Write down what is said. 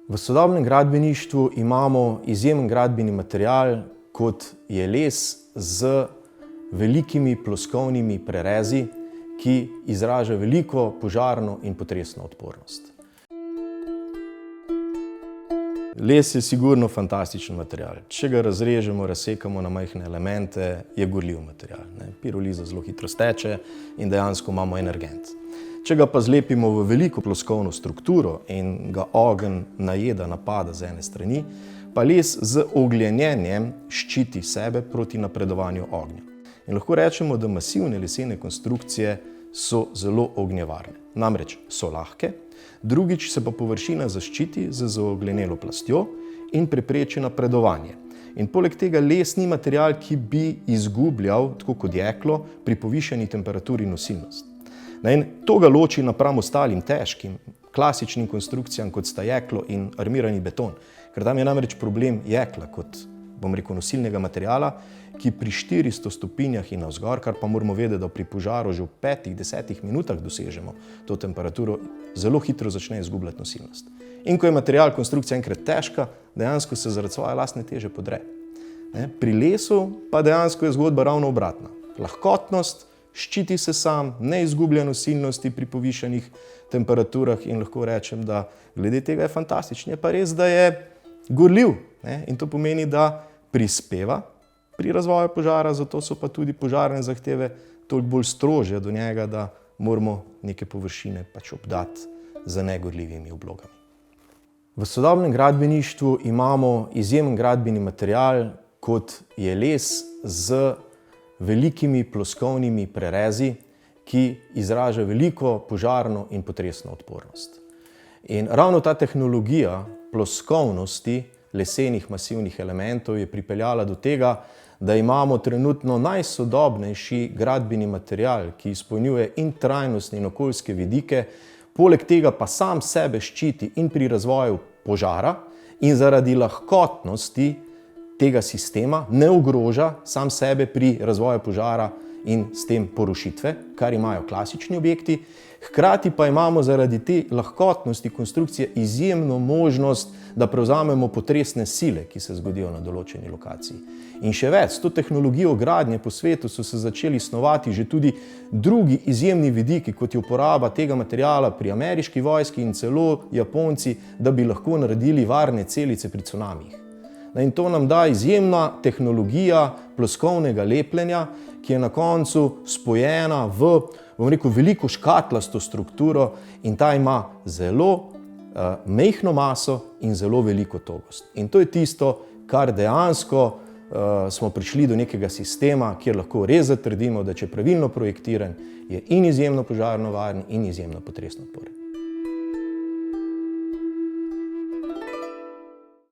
V sodobnem gradbeništvu imamo izjemen gradbeni material, kot je les z velikimi ploskovnimi prerezi, ki izraža veliko požarno in potresno odpornost. Les je sigurno fantastičen material. Če ga razrežemo, razsekamo na majhne elemente, je gorljiv material. Piroliza zelo hitro steče in dejansko imamo energent. Če ga pa zlepimo v veliko ploskovno strukturo in ga ogenj najeda, napada z ene strani, pa les z ogljenjenjem ščiti sebe proti napredovanju ognja. In lahko rečemo, da masivne lesene konstrukcije so zelo ognjevarne. Namreč so lahke, drugič se pa površina zaščiti z zaogljenelo plastjo in prepreči napredovanje. In poleg tega les ni material, ki bi izgubljal, tako kot jeklo, pri povišani temperaturi nosilnost. In to ga loči napram ostalim težkim, klasičnim konstrukcijam, kot sta jeklo in armirani beton. Ker tam je namreč problem jekla kot, nosilnega materiala, ki pri 400 stopinjah in navzgor, kar pa moramo vedeti, da pri požaru že v 5-10 minutah dosežemo to temperaturo, zelo hitro začne izgubljati nosilnost. In ko je material, konstrukcija enkrat težka, dejansko se zaradi svoje lastne teže podre. Pri lesu pa dejansko je zgodba ravno obratna. Lahkotnost, ščiti se sam, ne izgublja nosilnosti pri povišanih temperaturah in lahko rečem, da glede tega je fantastičen. Je pa res, da je gorljiv. In to pomeni, da prispeva pri razvoju požara, zato so pa tudi požarne zahteve toliko bolj strožje do njega, da moramo neke površine obdati z negorljivimi oblogami. V sodobnem gradbeništvu imamo izjemen gradbeni material, kot je les z velikimi ploskovnimi prerezi, ki izraža veliko požarno in potresno odpornost. In ravno ta tehnologija ploskovnosti lesenih masivnih elementov je pripeljala do tega, da imamo trenutno najsodobnejši gradbeni material, ki izpolnjuje in trajnostne in okoljske vidike, poleg tega pa sam sebe ščiti in pri razvoju požara in zaradi lahkotnosti tega sistema ne ogroža sam sebe pri razvoju požara in s tem porušitve, kar imajo klasični objekti. Hkrati pa imamo zaradi te lahkotnosti konstrukcije izjemno možnost, da prevzamemo potresne sile, ki se zgodijo na določeni lokaciji. In še več, s to tehnologijo gradnje po svetu so se začeli snovati že tudi drugi izjemni vidiki, kot je uporaba tega materiala pri ameriški vojski in celo Japonci, da bi lahko naredili varne celice pri cunamijih. In to nam da izjemna tehnologija ploskovnega lepljenja, ki je na koncu spojena v, veliko škatlasto strukturo in ta ima zelo majhno maso in zelo veliko togost. In to je tisto, kar dejansko smo prišli do nekega sistema, kjer lahko res zatrdimo, da če je pravilno projektiran, je in izjemno požarno varen in izjemno potresno odporen.